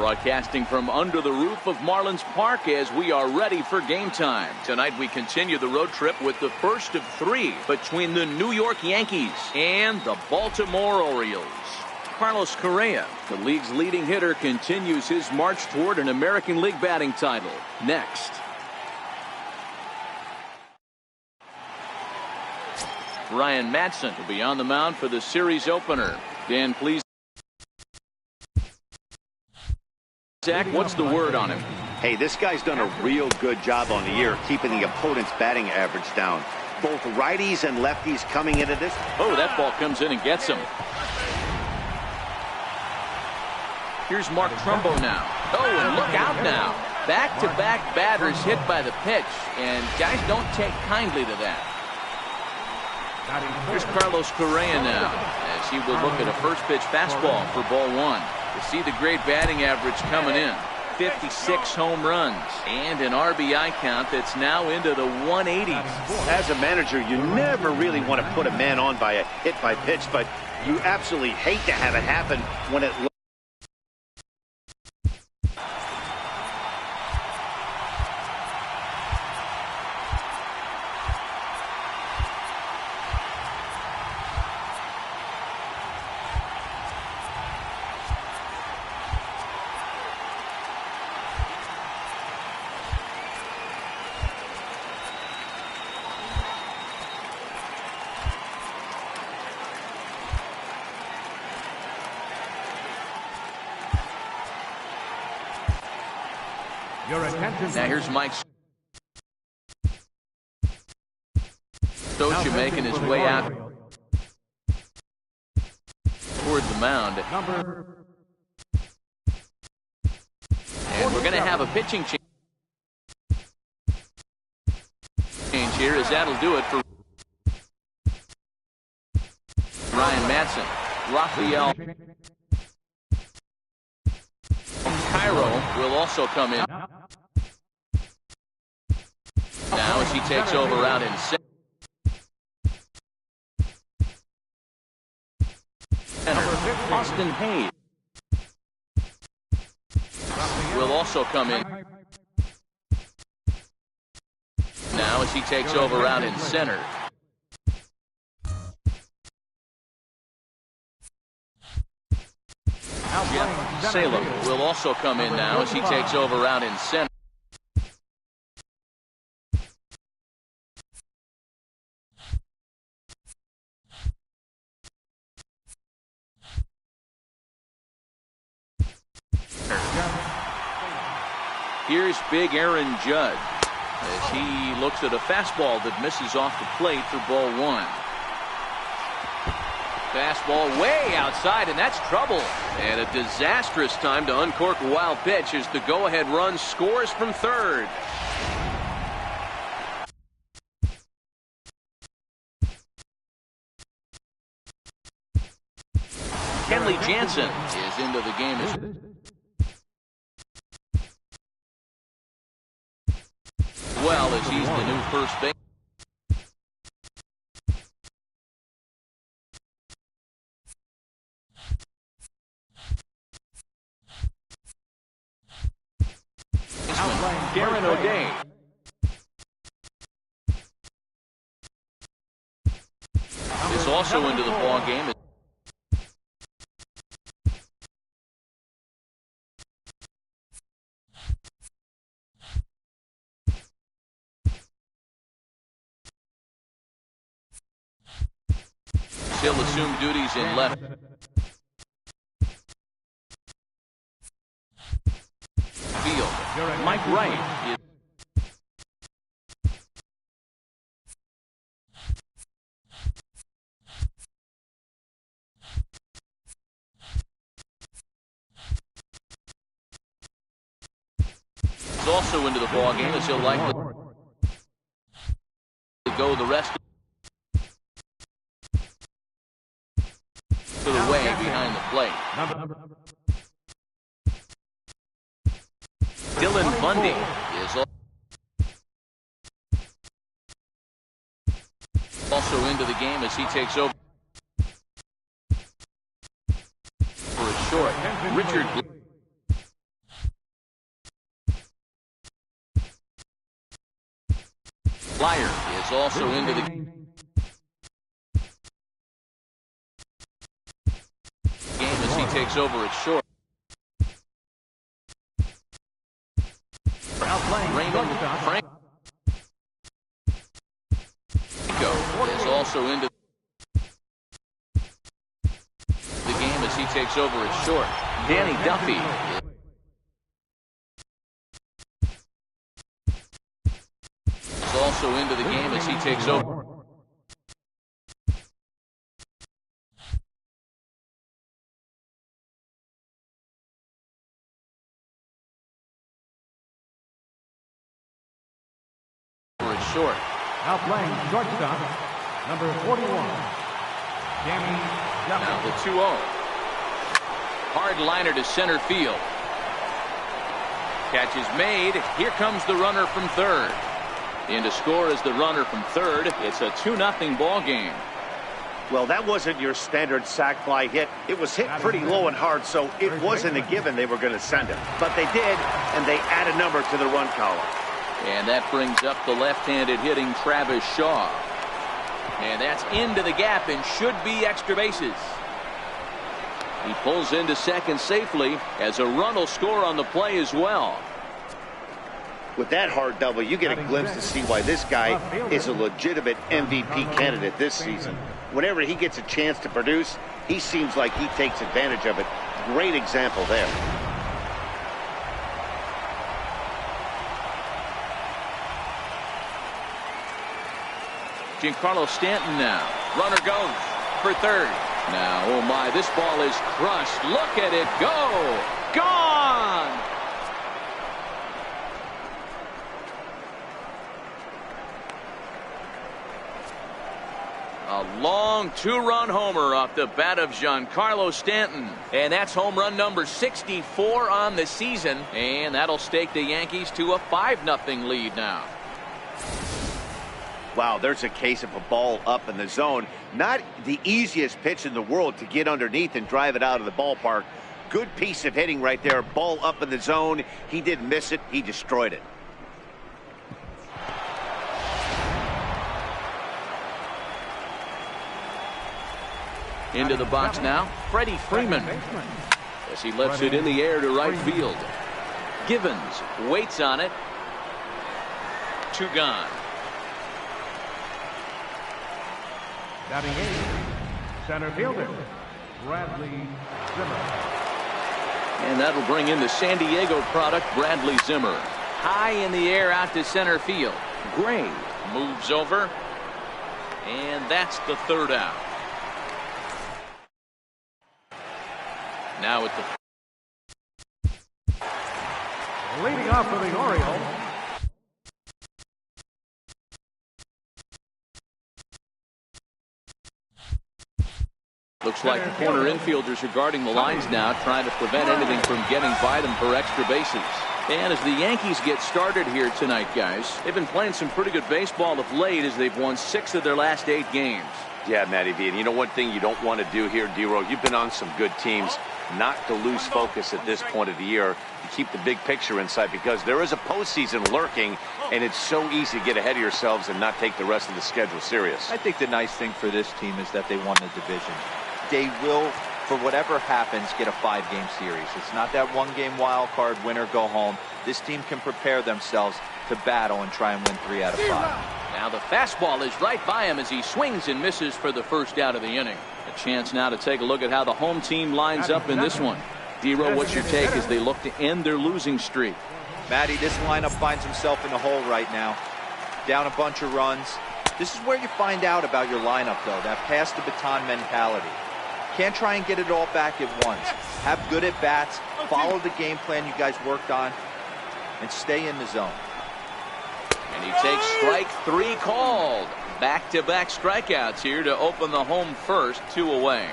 Broadcasting from under the roof of Marlins Park as we are ready for game time. Tonight we continue the road trip with the first of three between the New York Yankees and the Baltimore Orioles. Carlos Correa, the league's leading hitter, continues his march toward an American League batting title. Next. Ryan Madson will be on the mound for the series opener. Dan, please. Zach, what's the word on him? Hey, this guy's done a real good job on the year keeping the opponent's batting average down. Both righties and lefties coming into this. Oh, that ball comes in and gets him. Here's Mark Trumbo now. Oh, and look out now. Back-to-back batters hit by the pitch, and guys don't take kindly to that. Here's Carlos Correa now, as he will look at a first-pitch fastball for ball one. To see the great batting average coming in. 56 home runs and an RBI count that's now into the 180s. As a manager, you never really want to put a man on by a hit by pitch, but you absolutely hate to have it happen when it Now here's Mike Stocha making his way out toward the mound. And we're going to have a pitching change here, as that'll do it for Ryan Madson. Rafael Cairo will also come in now as he takes over out in center. Austin Hayes will also come in now as he takes over out in center. Jeff Salem will also come in now as he takes over out in center. Here's big Aaron Judge as he looks at a fastball that misses off the plate for ball one. Fastball way outside, and that's trouble. And a disastrous time to uncork a wild pitch as the go-ahead run scores from third. Kenley Jansen is into the game as well, as he's the new first base. Darren O'Day. Is also into the ball game. He'll assume duties in left field. Mike Wright is also into the ball game, as he'll likely go the rest to the way behind the plate. Dylan Bundy is also into the game as he takes over for a short. Richard Flyer is also into the game as he takes over at short. Raymond Franco is also into the game as he takes over at short. Danny Duffy is also into the game as he takes over. Short. Now playing shortstop, number 41, Danny Duffy. Now the 2-0. Hard liner to center field. Catch is made. Here comes the runner from third. In to score is the runner from third. It's a 2-0 ball game. Well, that wasn't your standard sac fly hit. It was hit pretty low and hard, so it wasn't a given they were going to send it. But they did, and they add a number to the run column. And that brings up the left-handed hitting Travis Shaw. And that's into the gap and should be extra bases. He pulls into second safely as a run will score on the play as well. With that hard double, you get a glimpse to see why this guy is a legitimate MVP candidate this season. Whenever he gets a chance to produce, he seems like he takes advantage of it. Great example there. Giancarlo Stanton now. Runner goes for third. Now, oh my, this ball is crushed. Look at it go. Gone. A long two-run homer off the bat of Giancarlo Stanton. And that's home run number 64 on the season. And that'll stake the Yankees to a 5-0 lead now. Wow, there's a case of a ball up in the zone. Not the easiest pitch in the world to get underneath and drive it out of the ballpark. Good piece of hitting right there. Ball up in the zone. He didn't miss it. He destroyed it. Into the box now, Freddie Freeman, as he lets it in the air to right field. Givens waits on it. 2 gone. Batting 8, center fielder, Bradley Zimmer. And that'll bring in the San Diego product, Bradley Zimmer. High in the air out to center field. Gray moves over. And that's the 3rd out. Now at the leading off for the Orioles, looks like the corner infielders are guarding the lines now, trying to prevent anything from getting by them for extra bases. And as the Yankees get started here tonight, guys, they've been playing some pretty good baseball of late as they've won 6 of their last 8 games. Yeah, Matty V. And you know one thing you don't want to do here, D-Row, you've been on some good teams, not to lose focus at this point of the year, to keep the big picture in sight, because there is a postseason lurking, and it's so easy to get ahead of yourselves and not take the rest of the schedule serious. I think the nice thing for this team is that they won the division. They will, for whatever happens, get a 5-game series. It's not that 1-game wild card, win or go home. This team can prepare themselves to battle and try and win 3 out of 5. Now the fastball is right by him as he swings and misses for the 1st out of the inning. A chance now to take a look at how the home team lines up in this one. D-Row, what's your take as they look to end their losing streak? Matty, this lineup finds himself in a hole right now. Down a bunch of runs. This is where you find out about your lineup, though, that pass the baton mentality. Can't try and get it all back at once. Have good at-bats, follow the game plan you guys worked on, and stay in the zone. And he takes strike 3 called. Back-to-back strikeouts here to open the home first, 2 away.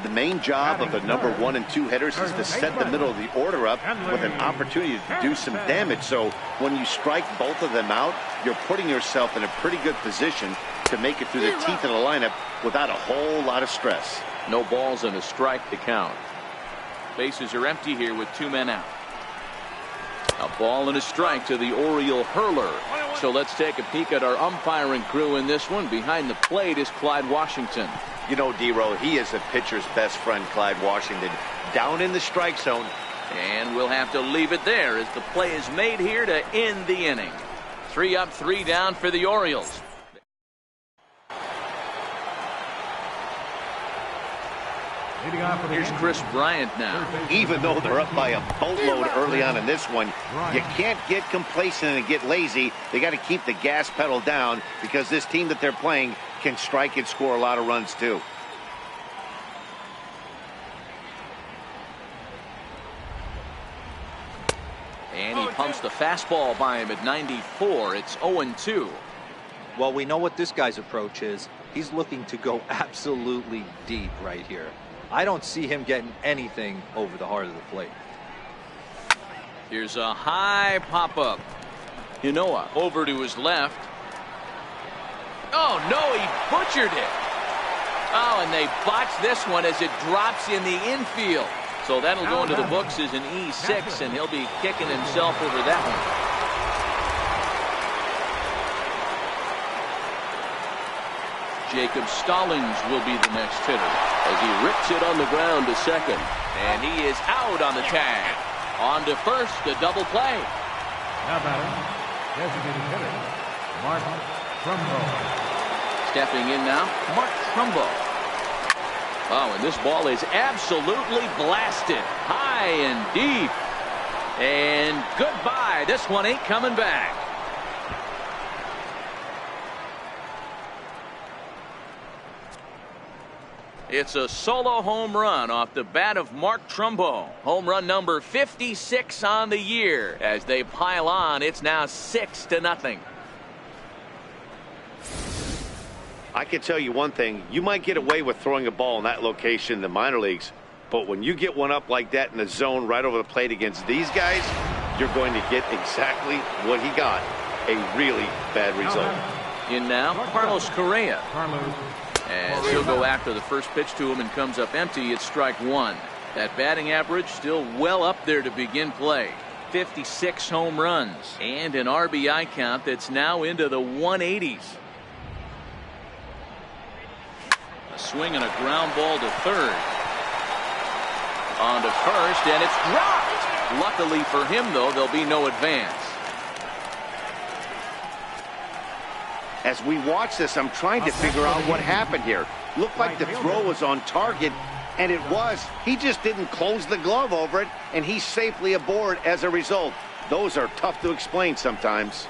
The main job of the number 1 and 2 hitters is to set the middle of the order up with an opportunity to do some damage. So when you strike both of them out, you're putting yourself in a pretty good position to make it through the teeth of the lineup without a whole lot of stress. No balls and a strike to count. Bases are empty here with 2 men out. A ball and a strike to the Oriole hurler. So let's take a peek at our umpiring crew in this one. Behind the plate is Clyde Washington. You know, D-Row, he is a pitcher's best friend, Clyde Washington. Down in the strike zone. And we'll have to leave it there as the play is made here to end the inning. 3 up, 3 down for the Orioles. Here's Chris Bryant now. Even though they're up by a boatload early on in this one, you can't get complacent and get lazy. They got to keep the gas pedal down because this team that they're playing can strike and score a lot of runs too. And he pumps the fastball by him at 94. It's 0-2. Well, we know what this guy's approach is. He's looking to go absolutely deep right here. I don't see him getting anything over the heart of the plate. Here's a high pop-up. Ynoa over to his left. Oh, no, he butchered it. Oh, and they botched this one as it drops in the infield. So that'll go into the books as an E6, and he'll be kicking himself over that one. Jacob Stallings will be the next hitter as he rips it on the ground to second. And he is out on the tag. On to first, a double play. Now batting, designated hitter, Mark Trumbo. Stepping in now, Mark Trumbo. Oh, and this ball is absolutely blasted. High and deep. And goodbye. This one ain't coming back. It's a solo home run off the bat of Mark Trumbo. Home run number 56 on the year. As they pile on, it's now 6-0. I can tell you one thing. You might get away with throwing a ball in that location in the minor leagues, but when you get one up like that in the zone right over the plate against these guys, you're going to get exactly what he got, a really bad result. In now, Carlos Correa. As he'll go after the first pitch to him and comes up empty, it's strike one. That batting average still well up there to begin play. 56 home runs and an RBI count that's now into the 180s. A swing and a ground ball to third. On to first, and it's dropped. Luckily for him, though, there'll be no advance. As we watch this, I'm trying to figure out what happened here. Looked like the throw was on target, and it was. He just didn't close the glove over it, and he's safely aboard as a result. Those are tough to explain sometimes.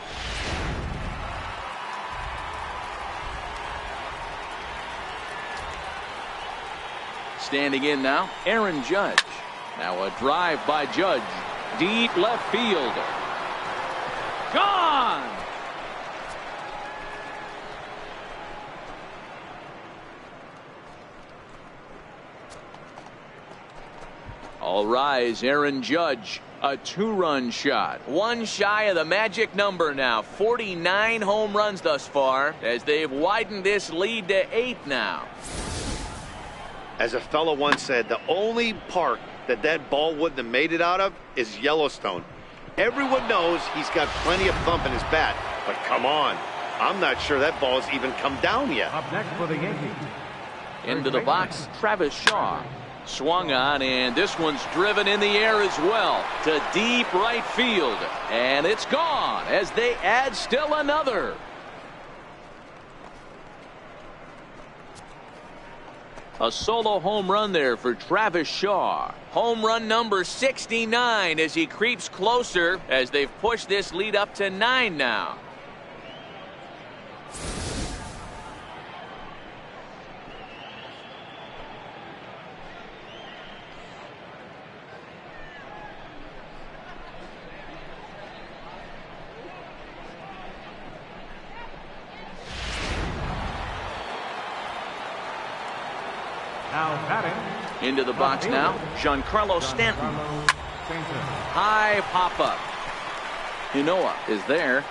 Standing in now, Aaron Judge. Now a drive by Judge. Deep left field. Gone! All rise, Aaron Judge. A 2-run shot. One shy of the magic number now. 49 home runs thus far as they've widened this lead to 8 now. As a fellow once said, the only park that ball wouldn't have made it out of is Yellowstone. Everyone knows he's got plenty of thump in his bat, but come on. I'm not sure that ball's even come down yet. Up next for the Yankees. Into the box, Travis Shaw. Swung on, and this one's driven in the air as well to deep right field. And it's gone as they add still another. A solo home run there for Travis Shaw. Home run number 69 as he creeps closer as they've pushed this lead up to 9 now. Now batting. Into the box now, Giancarlo Stanton. High pop-up. Ynoa is there.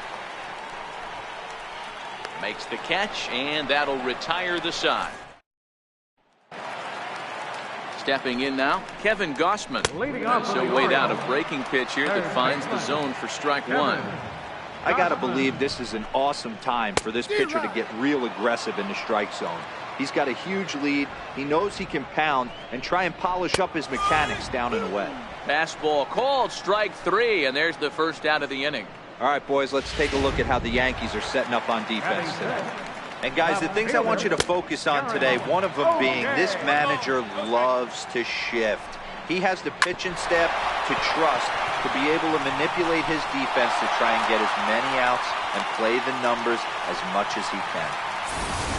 Makes the catch, and that'll retire the side. Stepping in now, Kevin Gossman. So weighed out a breaking pitch here that finds the zone for strike one. I got to believe this is an awesome time for this pitcher to get real aggressive in the strike zone. He's got a huge lead. He knows he can pound and try and polish up his mechanics down and away. Fastball called, strike 3, and there's the first out of the inning. All right, boys, let's take a look at how the Yankees are setting up on defense today. And guys, the things I want you to focus on today, one of them being this manager loves to shift. He has the pitching staff to trust to be able to manipulate his defense to try and get as many outs and play the numbers as much as he can.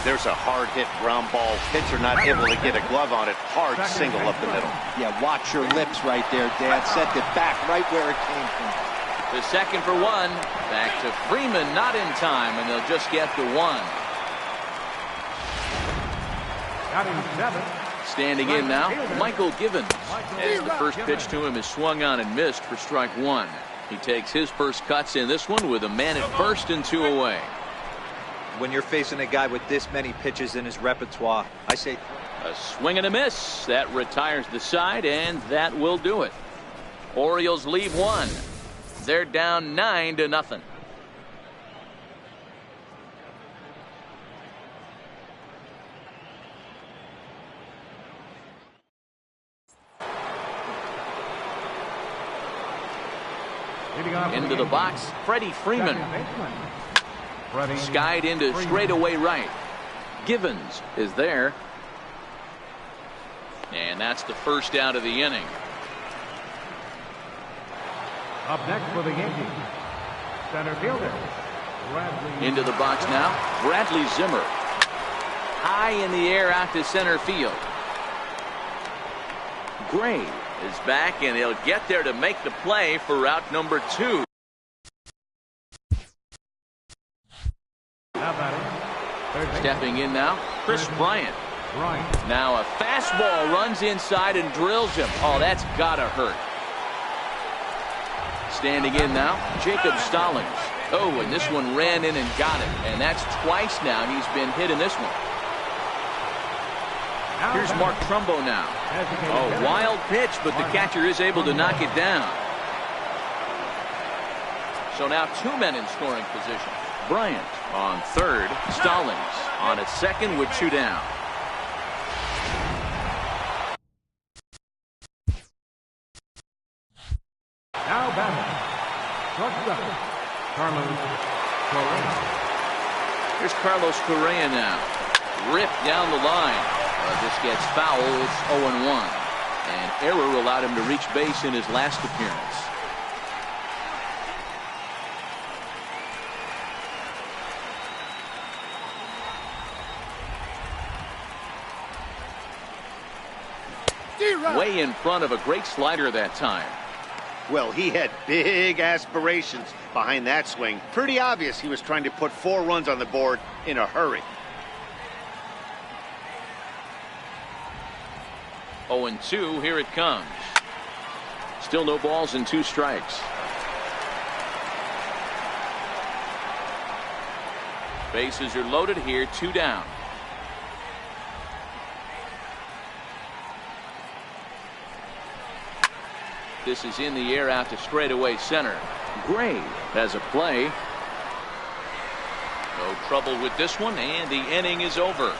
There's a hard hit ground ball. Pitcher not able to get a glove on it. Hard single up the middle. Yeah, watch your lips right there, Dad. Sent it back right where it came from. The second for 1. Back to Freeman, not in time, and they'll just get to 1. Standing in now, Michael Givens. As the first pitch to him is swung on and missed for strike 1. He takes his first cuts in this one with a man at first and 2 away. When you're facing a guy with this many pitches in his repertoire, I say a swing and a miss. That retires the side, and that will do it. Orioles leave 1. They're down 9-0. Into the box, Freddie Freeman. Skied into straightaway right. Givens is there. And that's the first out of the inning. Up next for the Yankees, center fielder, Bradley. Into the box now, Bradley Zimmer. High in the air out to center field. Gray is back, and he'll get there to make the play for route number 2. Stepping in now, Chris Bryant. Now a fastball runs inside and drills him. Oh, that's gotta hurt. Standing in now, Jacob Stallings. Oh, and this one ran in and got it. And that's twice now he's been hit in this one. Here's Mark Trumbo now. Oh, wild pitch, but the catcher is able to knock it down. So now 2 men in scoring position. Bryant on third, Stallings on at second with 2 down. Now batting, shortstop, Carlos Correa. Here's Carlos Correa now. Ripped down the line. This gets foul. It's 0-1. An error allowed him to reach base in his last appearance. Way in front of a great slider that time. Well, he had big aspirations behind that swing. Pretty obvious he was trying to put 4 runs on the board in a hurry. 0-2, here it comes. Still no balls and 2 strikes. Bases are loaded here, 2 down. This is in the air out to straightaway center. Gray has a play. No trouble with this one, and the inning is over.